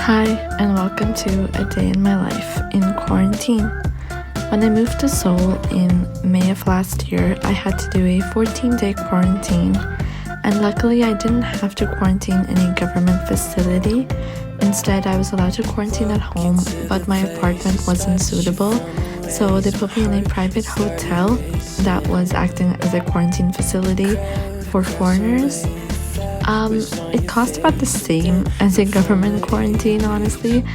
Hi, and welcome to A Day in My Life in Quarantine. When I moved to Seoul in May of last year, I had to do a 14-day quarantine, and luckily I didn't have to quarantine in a government facility. Instead, I was allowed to quarantine at home, but my apartment wasn't suitable, so they put me in a private hotel that was acting as a quarantine facility for foreigners. It cost about the same as a government quarantine, honestly,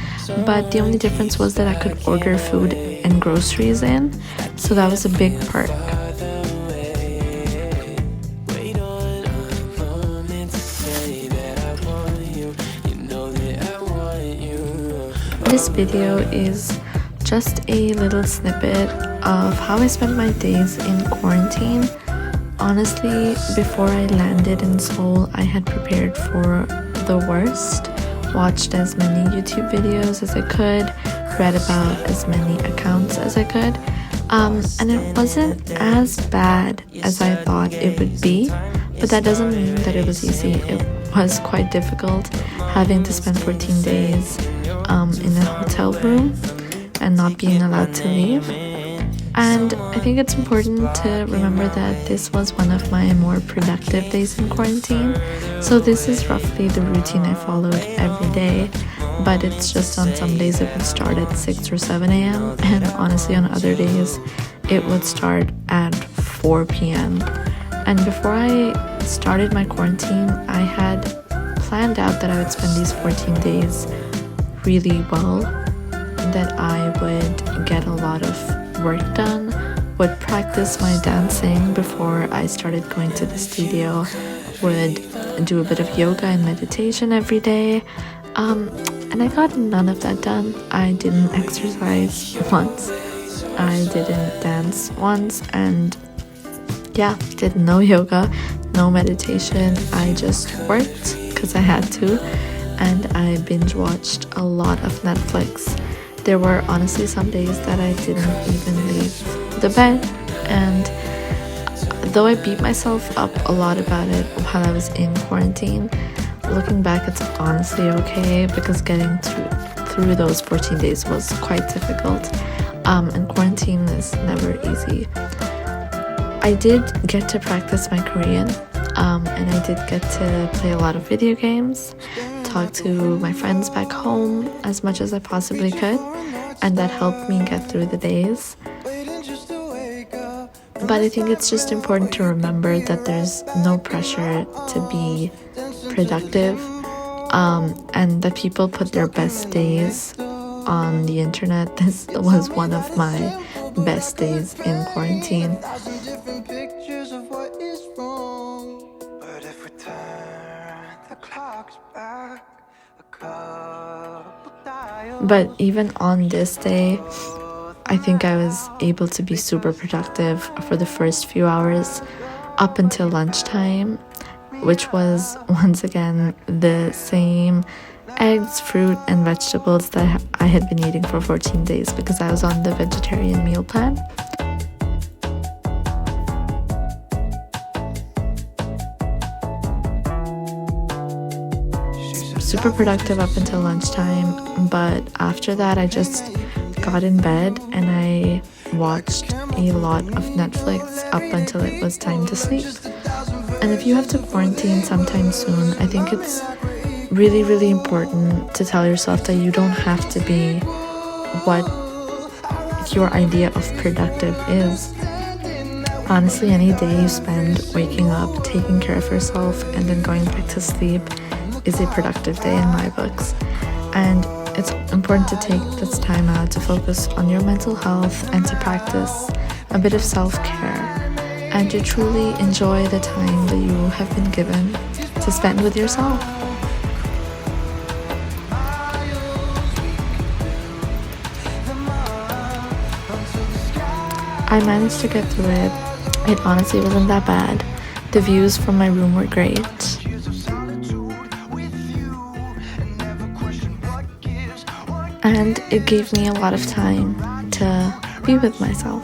but the only difference was that I could order food and groceries in, so that was a big perk. This video is just a little snippet of how I spent my days in quarantine. Honestly, before I landed in Seoul, I had prepared for the worst, watched as many YouTube videos as I could, read about as many accounts as I could, and it wasn't as bad as I thought it would be, but that doesn't mean that it was easy. It was quite difficult having to spend 14 days in a hotel room and not being allowed to leave. And I think it's important to remember that this was one of my more productive days in quarantine. So this is roughly the routine I followed every day, but it's just on some days it would start at 6 or 7 a.m. and honestly on other days it would start at 4 p.m. And before I started my quarantine, I had planned out that I would spend these 14 days really well, that I would get a lot of work done, would practice my dancing before I started going to the studio, would do a bit of yoga and meditation every day, and I got none of that done. I didn't exercise once, I didn't dance once, and yeah, did no yoga, no meditation. I just worked because I had to, and I binge watched a lot of Netflix. There were honestly some days that I didn't even leave the bed, and though I beat myself up a lot about it while I was in quarantine, looking back it's honestly okay, because getting through those 14 days was quite difficult, and quarantine is never easy. I did get to practice my Korean, and I did get to play a lot of video games, talk to my friends back home as much as I possibly could, and that helped me get through the days. But I think it's just important to remember that there's no pressure to be productive, and that people put their best days on the internet. This was one of my best days in quarantine. But even on this day, I think I was able to be super productive for the first few hours up until lunchtime, which was once again the same eggs, fruit, and vegetables that I had been eating for 14 days because I was on the vegetarian meal plan. Super productive up until lunchtime, but after that I just got in bed and I watched a lot of Netflix up until it was time to sleep. And if you have to quarantine sometime soon, I think it's really, really important to tell yourself that you don't have to be what your idea of productive is. Honestly, any day you spend waking up, taking care of yourself, and then going back to sleep is a productive day in my books. And it's important to take this time out to focus on your mental health and to practice a bit of self-care and to truly enjoy the time that you have been given to spend with yourself. I managed to get through it. It honestly wasn't that bad. The views from my room were great. And it gave me a lot of time to be with myself.